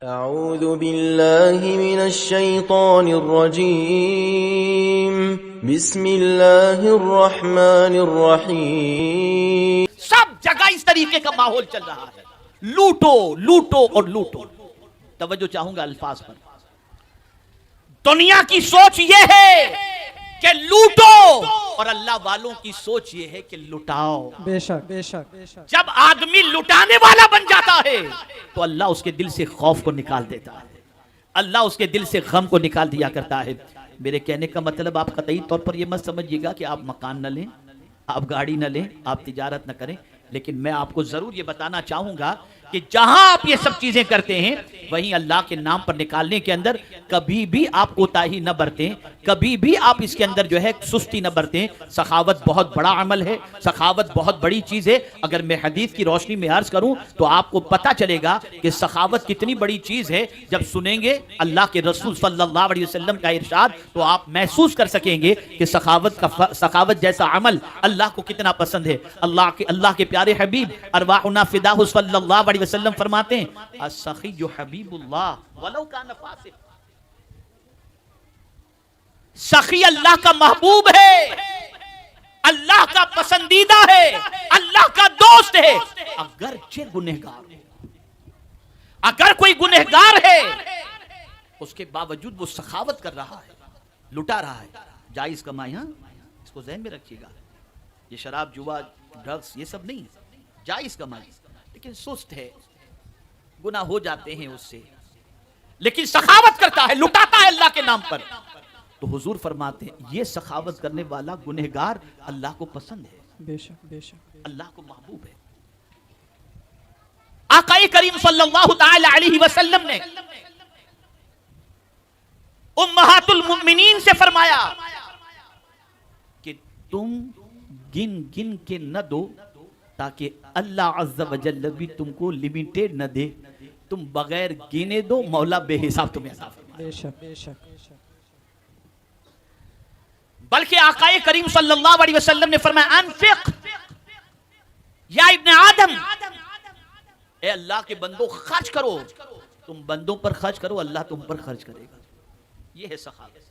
अऊज़ु बिल्लाहि मिनश शैतानिर रजीम बिस्मिल्लाहिर रहमानिर रहीम। सब जगह इस तरीके का माहौल चल रहा है, लूटो लूटो और लूटो। तवज्जो चाहूंगा अल्फाज पर। दुनिया की सोच यह है कि लूटो और अल्लाह वालों की सोच यह है कि लुटाओ। बेशक बेशक बेशक। जब आदमी लुटाने वाला बन जाता है तो अल्लाह उसके दिल से खौफ को निकाल देता है, अल्लाह उसके दिल से गम को निकाल दिया करता है। मेरे कहने का मतलब आप कतई तौर पर यह मत समझिएगा कि आप मकान न लें, आप गाड़ी न लें, आप तिजारत न करें, लेकिन मैं आपको जरूर ये बताना चाहूंगा कि जहां आप ये सब चीजें करते हैं वहीं अल्लाह के नाम पर निकालने के अंदर कभी भी आप कोताही न बरतें, कभी भी आप इसके अंदर जो है सुस्ती न बरतें। सखावत बहुत बड़ा अमल है, सखावत बहुत बड़ी चीज है। अगर मैं हदीस की रोशनी में अर्ज करूं तो आपको पता चलेगा कि सखावत कितनी बड़ी चीज है। जब सुनेंगे अल्लाह के रसूल सल्लल्लाहु अलैहि वसल्लम का इरशाद तो आप महसूस कर सकेंगे कि सखावत जैसा अमल अल्लाह को कितना पसंद है। अल्लाह के प्यारे हबीब अरवाहुना फिदाहु सल्लल्लाहु अलैहि वसल्लम फरमाते हैं अस्सखिय्यु हबीबुल्लाह वलौ कान फासिक। सखी अल्लाह का महबूब है, अल्लाह का पसंदीदा है, अल्लाह का दोस्त है, अगरचे गुनहगार हो। अगर कोई गुनहगार है उसके बावजूद वो सखावत कर रहा है, लुटा रहा है, जायज कमाई। हाँ, इसको ज़हन में रखिएगा। ये शराब, जुआ, ड्रग्स ये सब नहीं, जायज कमाई, लेकिन सुस्त है, गुनाह हो जाते हैं उससे, लेकिन सखावत करता है, लुटाता है अल्लाह के नाम पर। तो हुजूर फरमाते हैं ये सखावत करने वाला गुनहगार अल्लाह को पसंद है, बेशक बेशक, अल्लाह को महबूब है। आकाए करीम सल्लल्लाहु ताला अलैहि वसल्लम ने उम्महातुल मुमिनीन से फरमाया कि तुम गिन गिन के न दो ताकि अल्लाह अज़्ज़ा व जल्ल भी तुमको लिमिटेड न दे, तुम बगैर गिने दो, मौला बेहिसाब तुम्हें अता फरमाए। बेशक बेशक। बल्कि आकाए करीम सल्लल्लाहु अलैहि वसल्लम ने फरमाया अनफिक या इब्ने आदम, ए अल्लाह के बंदो खर्च करो, तुम बंदों पर खर्च करो, अल्लाह तुम पर खर्च करेगा। ये है सखावत।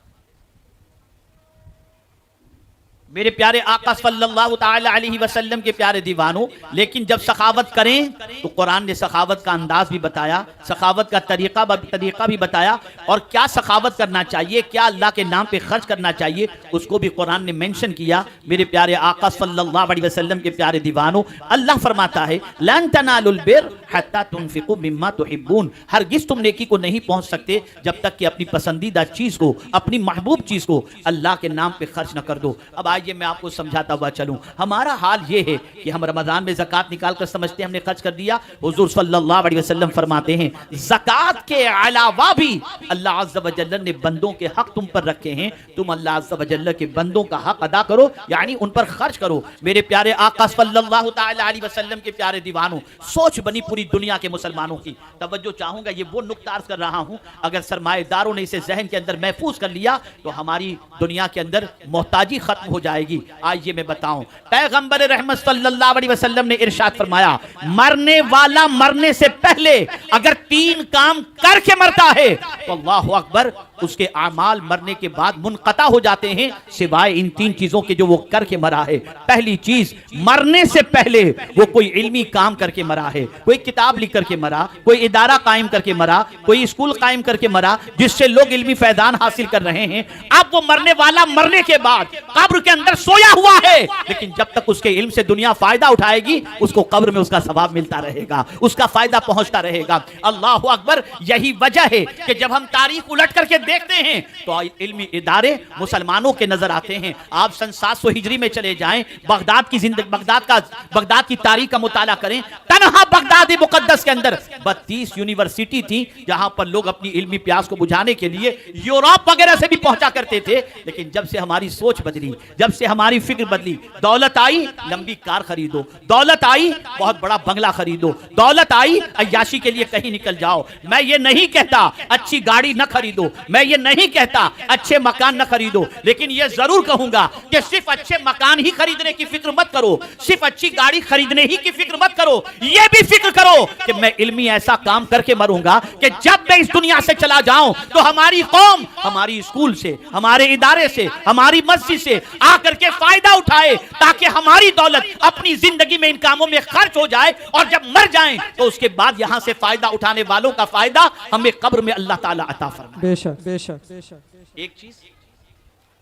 मेरे प्यारे आका सल्लल्लाहु ताला अलैहि वसल्लम के प्यारे दीवानों, लेकिन जब सखावत करें तो कुरान ने सखावत का अंदाज भी बताया, सखावत का तरीका भी बताया, और क्या सखावत करना चाहिए, क्या अल्लाह के नाम पे खर्च करना चाहिए, उसको भी कुरान ने मेंशन किया। मेरे प्यारे आका सल्लल्लाहु अलैहि वसल्लम के प्यारे दीवानों, अल्लाह फरमाता है लन तनालुल बिर हत्ता तुनफिकू मिम्मा तुहिब्बून, हरगिज तुम नेकी को नहीं पहुंच सकते जब तक कि अपनी पसंदीदा चीज को, अपनी महबूब चीज को अल्लाह के नाम पे खर्च न कर दो। अब आइए मैं आपको समझाता हुआ चलूं। हमारा हाल ये है कि हम रमजान में ज़कात निकाल कर समझते हैं हमने खर्च कर दिया। हुजूर सल्लल्लाहु अलैहि वसल्लम फरमाते हैं ज़कात के अलावा भी अल्लाह अज़्ज़ा व जल्ल ने बंदों के हक तुम पर रखे हैं, तुम अल्लाह अज़्ज़ा व जल्ल के बंदों का हक अदा करो, यानी उन पर खर्च करो। मेरे प्यारे आका सल्लल्लाहु ताला अलैहि वसल्लम के प्यारे दीवानों, सोच बनी पूरी दुनिया के मुसलमानों की। तवज्जो चाहूंगा, ये वो नुक्ता अर्ज कर रहा हूं, अगर सरमाएदारों ने इसे जहन के अंदर महफूज कर लिया तो हमारी दुनिया के अंदर मोहताजी खत्म हो जाएगी। आइए मैं बताऊं, पैगंबर रहमत सल्लल्लाहु अलैहि वसल्लम ने इरशाद फरमाया मरने वाला मरने से पहले अगर 3 काम करके मरता है तो अल्लाहु अकबर, उसके आमाल मरने के बाद मुनक़ता हो जाते हैं, सिवाय इन 3 चीजों के जो वो करके मरा है। पहली चीज, मरने से पहले वो कोई इल्मी काम करके मरा है, कोई किताब लिख करके मरा, कोई इदारा कायम करके मरा, कोई स्कूल कायम करके मरा जिससे लोग इल्मी फैजान हासिल कर रहे हैं। अब वो मरने वाला मरने के बाद कब्र के अंदर सोया हुआ है, लेकिन जब तक उसके इल्म से दुनिया फायदा उठाएगी उसको कब्र में उसका सवाब मिलता रहेगा, उसका फायदा पहुंचता रहेगा। अल्लाह अकबर। यही वजह है कि जब हम तारीख उलट करके देखते हैं तो इल्मी इदारे मुसलमानों के नजर आते हैं। आप सन 700 हिजरी में चले जाएं, बगदाद की तारीख का मुताला करें, तनहा बगदाद मुकद्दस के अंदर 32 यूनिवर्सिटी थी जहां पर लोग अपनी इल्मी प्यास को बुझाने के लिए यूरोप वगैरह से भी पहुंचा करते थे। लेकिन जब से हमारी सोच बदली, जब से हमारी फिक्र बदली, दौलत आई लंबी कार खरीदो, दौलत आई बहुत बड़ा बंगला खरीदो, दौलत आई अय्याशी के लिए कहीं निकल जाओ। मैं ये नहीं कहता अच्छी गाड़ी न खरीदो, मैं ये नहीं कहता अच्छे मकान न खरीदो, लेकिन ये जरूर कहूंगा कि सिर्फ अच्छे मकान ही खरीदने की फिक्र मत करो, सिर्फ अच्छी गाड़ी खरीदने ही की फिक्र मत करो, ये भी फिक्र करो कि मैं इल्मी ऐसा काम करके मरूंगा कि जब मैं इस दुनिया से चला जाऊं तो हमारी कौम हमारी स्कूल से, हमारे इदारे से, हमारी मस्जिद से आकर के फायदा उठाए, ताकि हमारी दौलत अपनी जिंदगी में इन कामों में खर्च हो जाए और जब मर जाएं तो उसके बाद यहां से फायदा उठाने वालों का फायदा हमें कब्र में अल्लाह ताला अता फरमाए। बेशक बेशक बेशक। एक चीज,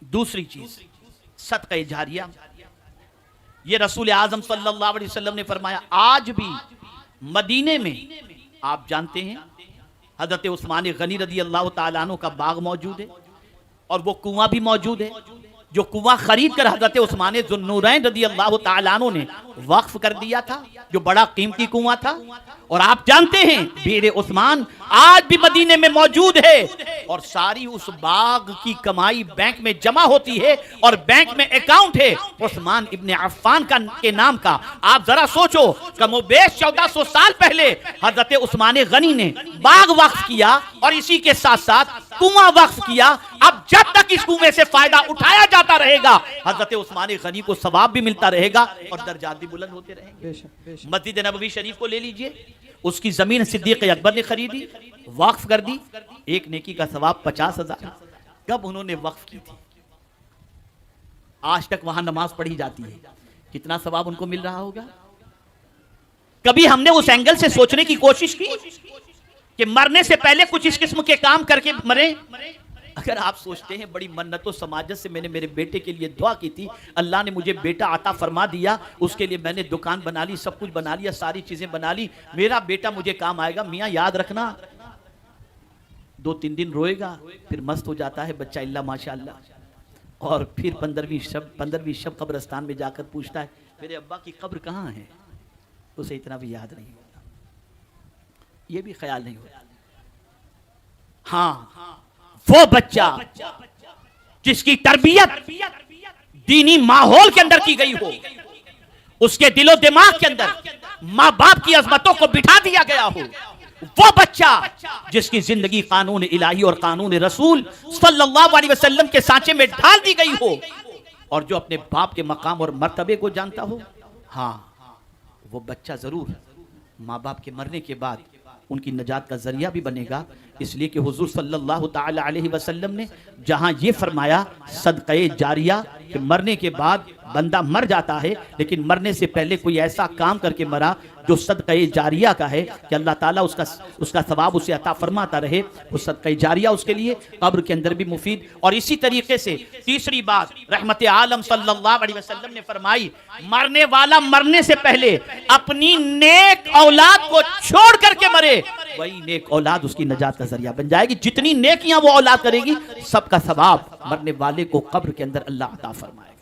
दूसरी चीज सदका जारिया। ये रसूल आजम सल्लल्लाहु अलैहि वसल्लम ने फरमाया, आज भी मदीने में आप जानते हैं हजरत उस्मान गनी रदी अल्लाह ताला अन्हु का बाग मौजूद है और वो कुआं भी मौजूद है, जो कुआं खरीद कर हजरत उस्मान ज़ुन्नूरैन रदी अल्लाह ताला अन्हु ने वक्फ कर दिया था, जो बड़ा कीमती कुआं था। और आप जानते हैं बीर उस्मान आज भी मदीने में मौजूद है और सारी उस बाग की कमाई बैंक में जमा होती है और बैंक में अकाउंट है उस्मान इब्ने अफ़्फ़ान के नाम का। आप जरा सोचो, कमोबेश 1400 साल पहले हजरत उस्मान गनी ने बाग वक्फ किया और इसी के साथ साथ कुआं वक्फ किया। अब जब तक इस कुएं से फायदा उठाया जाता रहेगा हजरत उस्मान गनी को सवाब भी मिलता रहेगा और दर्जात भी बुलंद होते रहेंगे। मस्जिद नबवी शरीफ को ले लीजिए, उसकी जमीन सिद्दीक अकबर ने खरीदी, वक्फ कर दी, एक नेकी का सवाब 50,000। कब उन्होंने वक्फ की थी, आज तक वहां नमाज पढ़ी जाती है, कितना सवाब उनको मिल रहा होगा। कभी हमने उस एंगल से सोचने की कोशिश की कि मरने से पहले कुछ इस किस्म के काम करके मरे। अगर आप सोचते हैं बड़ी मन्नतों समाजत से मैंने मेरे बेटे के लिए दुआ की थी, अल्लाह ने मुझे बेटा अता फरमा दिया, उसके लिए मैंने दुकान बना ली, सब कुछ बना लिया, सारी चीजें बना ली, मेरा बेटा मुझे काम आएगा। मियाँ याद रखना, 2-3 दिन रोएगा, फिर मस्त हो जाता है बच्चा, इल्ला माशाअल्लाह। और फिर 15वीं शब कब्रस्तान में जाकर पूछता है मेरे अब्बा की कब्र कहाँ है, उसे इतना भी याद नहीं होता, ये भी ख्याल नहीं होता। हाँ, वो बच्चा जिसकी तरबियत दीनी माहौल के अंदर की गई हो, उसके दिलो दिमाग के अंदर माँ बाप की अजमतों को बिठा दिया गया हो, वो बच्चा जिसकी जिंदगी कानून इलाही और कानून रसूल सल्लल्लाहु अलैहि वसल्लम के सांचे में ढाल दी गई हो और जो अपने बाप के मकाम और मर्तबे को जानता हो, हाँ वो बच्चा जरूर माँ बाप के मरने के बाद उनकी नजात का जरिया भी बनेगा। इसलिए कि हुजूर सल्लल्लाहु ताला अलैहि वसल्लम ने जहां ये फरमाया सदक़े जारिया कि मरने के बाद बंदा मर जाता है, लेकिन मरने से पहले कोई ऐसा काम करके मरा जो सदक़े जारिया का है कि अल्लाह ताला उसका सवाब उसे अता फरमाता रहे, वो सदक़े जारिया उसके लिए कब्र के अंदर भी मुफीद। और इसी तरीके से तीसरी बात रहमत आलम सल्लल्लाहु अलैहि वसल्लम ने फरमाई, मरने वाला मरने से पहले अपनी नेक औलाद को छोड़ करके मरे, वही नेक औलाद उसकी नजात का जरिया बन जाएगी। जितनी नेकियां वो औलाद करेगी सबका सवाब मरने वाले को कब्र के अंदर अल्लाह अता फरमाएगा।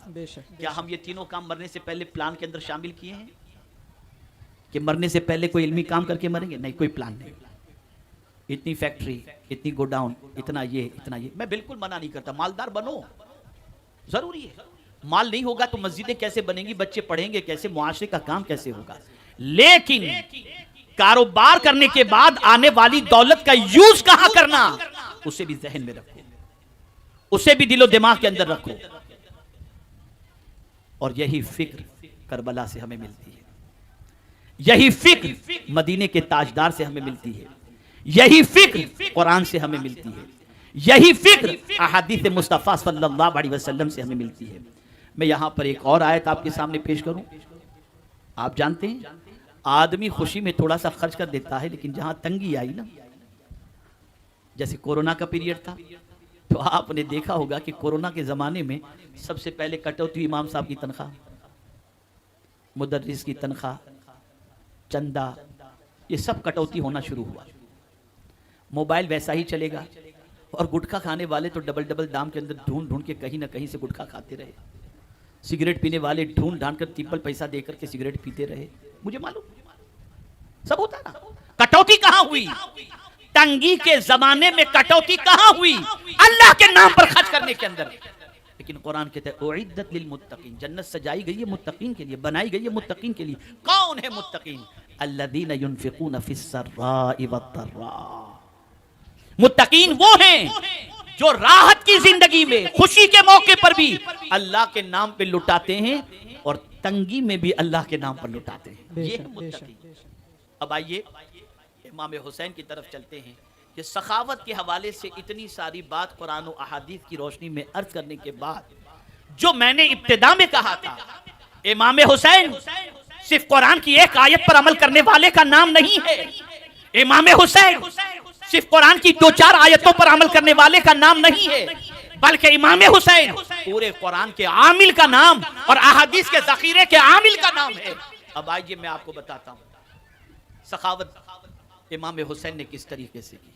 क्या हम ये तीनों काम मरने से पहले प्लान के अंदर शामिल किए हैं कि मरने से पहले कोई इल्मी काम करके मरेंगे? नहीं, कोई प्लान नहीं। इतनी फैक्ट्री, इतनी गोडाउन, इतना ये। मैं बिल्कुल मना नहीं करता, मालदार बनो, जरूरी है। माल नहीं होगा तो मस्जिदें कैसे बनेंगी, बच्चे पढ़ेंगे कैसे, मुआशरे का काम कैसे होगा। लेकिन कारोबार करने के बाद आने वाली दौलत का यूज कहां करना, उसे भी जहन में रखो, उसे भी दिलो दिमाग के अंदर रखो। और यही फिक्र करबला से हमें मिलती है, यही फिक्र मदीने के ताजदार से हमें मिलती है, यही फिक्र कुरान से हमें मिलती है, यही फिक्र अहादीस मुस्तफ़ा सल्लल्लाहु अलैहि वसल्लम से हमें मिलती है। मैं यहां पर एक और आयत आपके सामने पेश करूं। आप जानते हैं आदमी खुशी में थोड़ा सा खर्च कर देता है, लेकिन जहां तंगी आई ना, जैसे कोरोना का पीरियड था, तो आपने देखा होगा कि कोरोना के ज़माने में सबसे पहले कटौती इमाम साहब की तनख्वाह, मुदर्रिस की तनख्वाह, चंदा, ये सब कटौती होना शुरू हुआ। मोबाइल वैसा ही चलेगा और गुटखा खाने वाले तो डबल डबल दाम के अंदर ढूंढ ढूंढ के कहीं ना कहीं से गुटखा खाते रहे। सिगरेट पीने वाले ढूंढ ढांड कर ट्रिपल पैसा देकर के सिगरेट पीते रहे। मुझे मालूम सब होता ना। कटौती कहां हुई? तंगी के जमाने में कटौती कहां हुई? अल्लाह के नाम पर खर्च करने के अंदर। लेकिन कुरान कहता है उइद्दत लिल मुत्तकीन, जन्नत सजाई गई है मुत्तकीन के लिए, बनाई गई है मुत्तकीन के लिए। कौन है मुत्तकीन? अल्लज़ीना युनफ़िक़ूना फ़िस्सर्राइ वद्दर्रा। मुत्तकीन वो हैं जो राहत की जिंदगी में खुशी के मौके पर भी अल्लाह के नाम पे लुटाते हैं और तंगी में भी अल्लाह के नाम पर लुटाते हैं। ये है मुत्तकी। अब आइए इमाम हुसैन की तरफ चलते हैं कि सखावत के हवाले से इतनी सारी बात कुरान और अहादीस की रोशनी में अर्ज करने के बाद जो मैंने इब्तिदा में कहा था, इमाम हुसैन सिर्फ कुरान की एक आयत पर अमल करने वाले का नाम नहीं है। इमाम हुसैन सिर्फ कुरान की 2-4 आयतों पर अमल करने वाले का नाम नहीं है, बल्कि इमाम हुसैन पूरे कुरान के आमिल का नाम और अहादीस के ज़ख़ीरे के आमिल का नाम है। अब आइए मैं आपको बताता हूं सखावत इमाम हुसैन ने किस तरीके से की।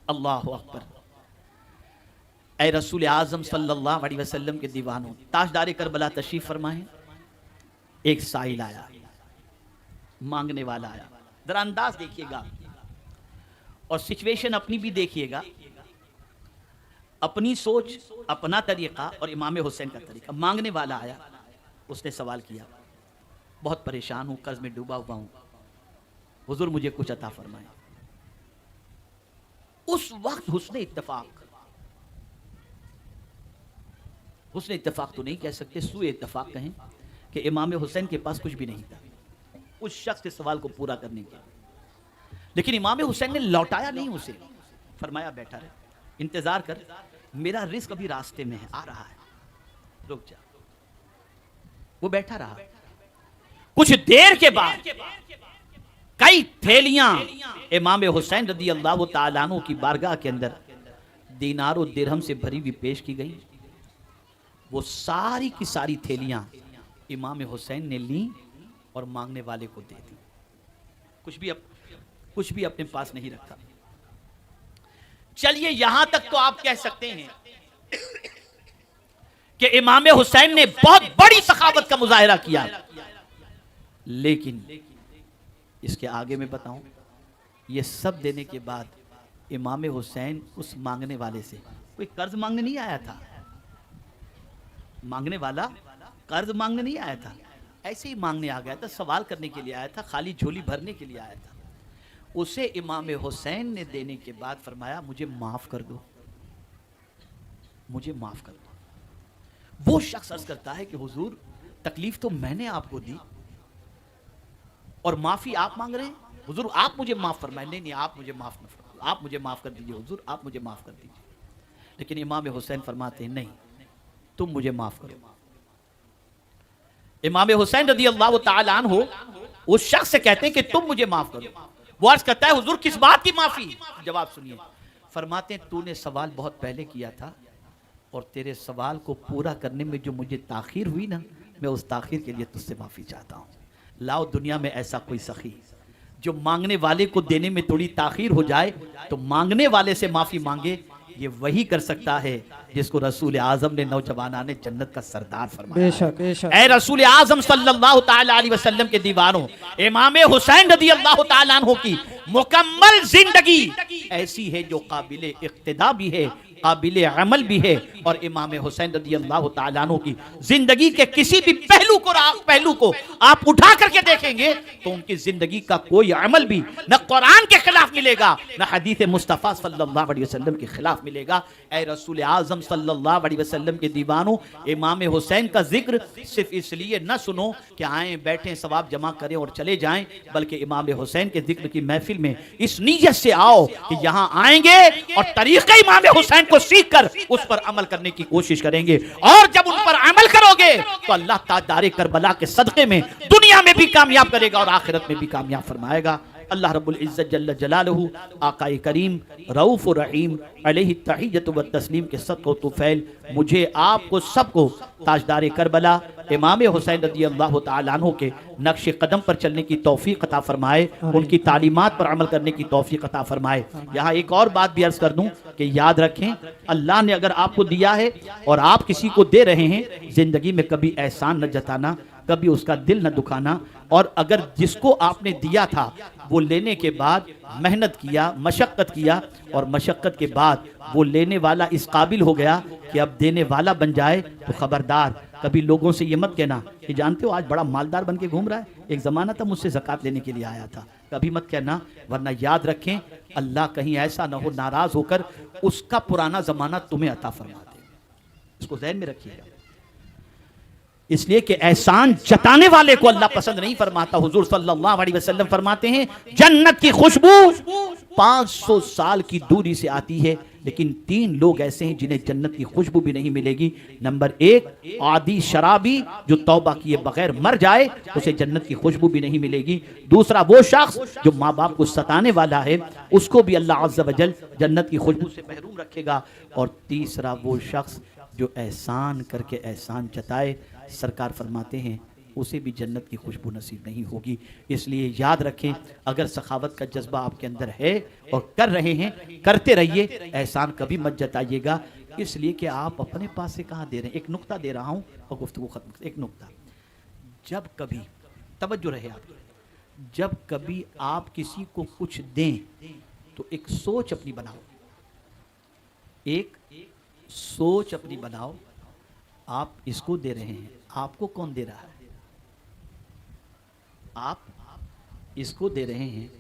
अल्लाह अकबर। ऐ रसूल आज़म सल्लल्लाहु अलैहि वसल्लम के दीवानों, ताजदार करबला तशरीफ फरमाए। एक साइल आया, मांगने वाला आया। जरा अंदाज देखिएगा और सिचुएशन अपनी भी देखिएगा, अपनी सोच, अपना तरीका और इमाम हुसैन का तरीका। मांगने वाला आया, उसने सवाल किया, बहुत परेशान हूं, कर्ज में डूबा हुआ हूं, हुजूर मुझे कुछ अता फरमाए। उस वक्त हुस्ने इत्तफाक तो नहीं कह सकते, सुए इत्तफाक कहें कि इमाम हुसैन के पास कुछ भी नहीं था उस शख्स के सवाल को पूरा करने के। लेकिन इमाम हुसैन ने लौटाया नहीं उसे, फरमाया बैठा रहे, इंतजार कर, मेरा रिस्क अभी रास्ते में है, आ रहा है, रुक जा। वो बैठा रहा। कुछ देर के बाद कई थैलियां इमाम हुसैन रदी अल्लाह तआला अन्हु की बारगाह के अंदर दीनार और दिरहम से भरी हुई पेश की गई। वो सारी की सारी थैलियां इमाम हुसैन ने ली और मांगने वाले को दे दी। कुछ भी अपने पास नहीं रखा। चलिए यहां तक तो आप कह सकते हैं कि इमाम हुसैन ने बहुत बड़ी सखावत का मुजाहिरा किया। लेकिन इसके आगे मैं बताऊं, ये सब देने के बाद इमाम हुसैन उस मांगने वाले से कोई कर्ज मांगने नहीं आया था। मांगने वाला कर्ज मांगने नहीं आया था, ऐसे ही मांगने आ गया था, सवाल करने के लिए आया था, खाली झोली भरने के लिए आया था। उसे इमाम हुसैन ने देने के बाद फरमाया, मुझे माफ कर दो, मुझे माफ कर दो। वो शख्स अर्ज करता है कि हुजूर तकलीफ तो मैंने आपको दी और माफी आप मांग रहे हैं, हुजूर आप मुझे माफ फरमाए। नहीं, आप मुझे माफ न फरमाइए, आप मुझे माफ कर दीजिए हुजूर, आप मुझे माफ कर दीजिए। लेकिन इमाम हुसैन फरमाते हैं, नहीं, तुम मुझे माफ करो। इमाम हुसैन रदी अल्लाह तआला अन्हु उस शख्स से कहते हैं कि तुम मुझे माफ करो। वो अर्ज करता है, हुजूर किस बात की माफी? जवाब सुनिए। फरमाते हैं, तूने सवाल बहुत पहले किया था और तेरे सवाल को पूरा करने में जो मुझे ताखीर हुई ना, मैं उस ताखीर के लिए तुझसे माफी चाहता हूँ। लाओ दुनिया में ऐसा कोई सखी जो मांगने वाले को देने में थोड़ी ताखीर हो जाए तो मांगने वाले से माफी मांगे। ये वही कर सकता है जिसको रसूल आजम ने नौजवानान ने जन्नत का सरदार फरमाया। बेशक बेशक। ऐ रसूल आजम सल्लल्लाहु ताला अलैहि वसल्लम के दीवानों, इमाम हुसैन रदी अल्लाह ताला अन्हु की मुकम्मल जिंदगी ऐसी है जो काबिल इक्तिदा भी है, काबिल अमल भी है। और इमाम हुसैन रदी अल्लाह तआला अन्हु की जिंदगी के किसी भी पहलू को आप उठा करके देखेंगे तो उनकी जिंदगी का कोई अमल भी न कुरान के खिलाफ मिलेगा, न हदीस मुस्तफ़ा सल्लल्लाहु अलैहि वसल्लम के खिलाफ मिलेगा। ऐ रसूल आज़म सल्लल्लाहु अलैहि वसल्लम के दीवानों, इमाम हुसैन का जिक्र सिर्फ इसलिए न सुनो कि आए बैठे सवाब जमा करें और चले जाएं, बल्कि इमाम हुसैन के जिक्र की महफिल में इस नीयत से आओ कि यहाँ आएंगे और तरीक़े इमाम हुसैन को सीख कर उस पर अमल करने की कोशिश करेंगे। और जब उन पर अमल करोगे तो अल्लाह ताजदारे करबला के सदक़े में दुनिया में भी कामयाब करेगा और आखिरत में भी कामयाब फरमाएगा। अल्लाह रब्बुल इज्जत जल्ल जलालहू आकाए करीम रऊफ़ रहीम अलैहि तहिय्यतु व तस्लीम के सदक़ व तुफ़ैल मुझे आपको सबको ताजदारे करबला इमाम हुसैन रज़ी अल्लाह तआला अन्हु के नक्श कदम पर चलने की तौफ़ीक़ अता फरमाए, उनकी तालीमात पर अमल करने की तौफ़ीक़ अता फरमाए। यहाँ एक और बात भी अर्ज़ कर दूँ कि याद रखें, अल्लाह ने अगर आपको दिया है और आप किसी को दे रहे हैं, ज़िंदगी में कभी एहसान न जताना, कभी उसका दिल न दुखाना। और अगर जिसको आपने दिया था वो लेने के बाद मेहनत किया, मशक्क़त किया और मशक्क़त के बाद वो लेने वाला इस काबिल हो गया कि अब देने वाला बन जाए, तो खबरदार कभी लोगों से ये मत कहना कि जानते हो आज बड़ा मालदार बन के घूम रहा है, एक ज़माना था मुझसे ज़कात लेने के लिए आया था, कभी मत कहना, वरना याद रखें अल्लाह कहीं ऐसा ना हो नाराज होकर उसका पुराना जमाना तुम्हें अता फरमा दे। इसको ज़हन में रखिएगा, इसलिए कि एहसान जताने वाले को अल्लाह पसंद नहीं फरमाता। हुजूर सल्लल्लाहु अलैहि वसल्लम फरमाते हैं जन्नत की खुशबू 500 साल की दूरी से आती है, लेकिन 3 लोग ऐसे हैं जिन्हें जन्नत की खुशबू भी नहीं मिलेगी। नंबर 1 आदि शराबी, जो तौबा किए बगैर मर जाए उसे जन्नत की खुशबू भी नहीं मिलेगी। दूसरा वो शख्स जो माँ बाप को सताने वाला है, उसको भी अल्लाह अज़्ज़ वजल जन्नत की खुशबू से महरूम रखेगा। और तीसरा वो शख्स जो एहसान करके एहसान जताए, सरकार फरमाते हैं उसे भी जन्नत की खुशबू नसीब नहीं होगी। इसलिए याद रखें, अगर सखावत का जज्बा आपके अंदर है और कर रहे हैं, करते रहिए, एहसान कभी मत जताइएगा, इसलिए कि आप अपने पास से कहाँ दे रहे हैं। एक नुक्ता दे रहा हूँ और गुफ्तगू खत्म। एक नुक्ता, जब कभी तवज्जो रहे आपकी, जब कभी आप किसी को कुछ दें तो एक सोच अपनी बनाओ, एक सोच अपनी बनाओ, आप इसको दे रहे हैं, आपको कौन दे रहा है? आप इसको दे रहे हैं,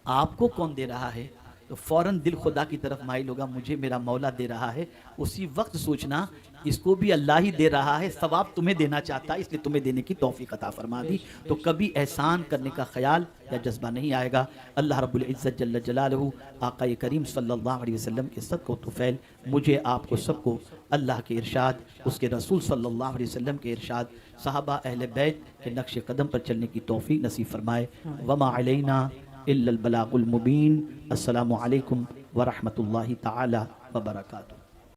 आपको कौन दे रहा है? तो फौरन दिल खुदा की तरफ माइल होगा, मुझे मेरा मौला दे रहा है। उसी वक्त सोचना इसको भी अल्लाह ही दे रहा है, सवाब तुम्हें देना चाहता है, इसलिए तुम्हें देने की तौफीक अता फरमा दी। तो कभी एहसान करने का ख्याल या जज्बा नहीं आएगा। अल्लाह रब्बुल इज़्ज़त जल्ल जलालहू आक़ा करीम सल्लल्लाहु अलैहि वसल्लम के सदक़ो तुफ़ैल मुझे आपको सबको अल्लाह के इरशाद, उसके रसूल सल्लल्लाहु अलैहि वसल्लम के इरशाद, सहाबा अहले बैत के नक्श कदम पर चलने की तौफीक नसीब फरमाए। वमा अलैना इल्लल बलागुल मुबीन। अस्सलामु अलैकुम व रहमतुल्लाहि तआला व बरकातुहू।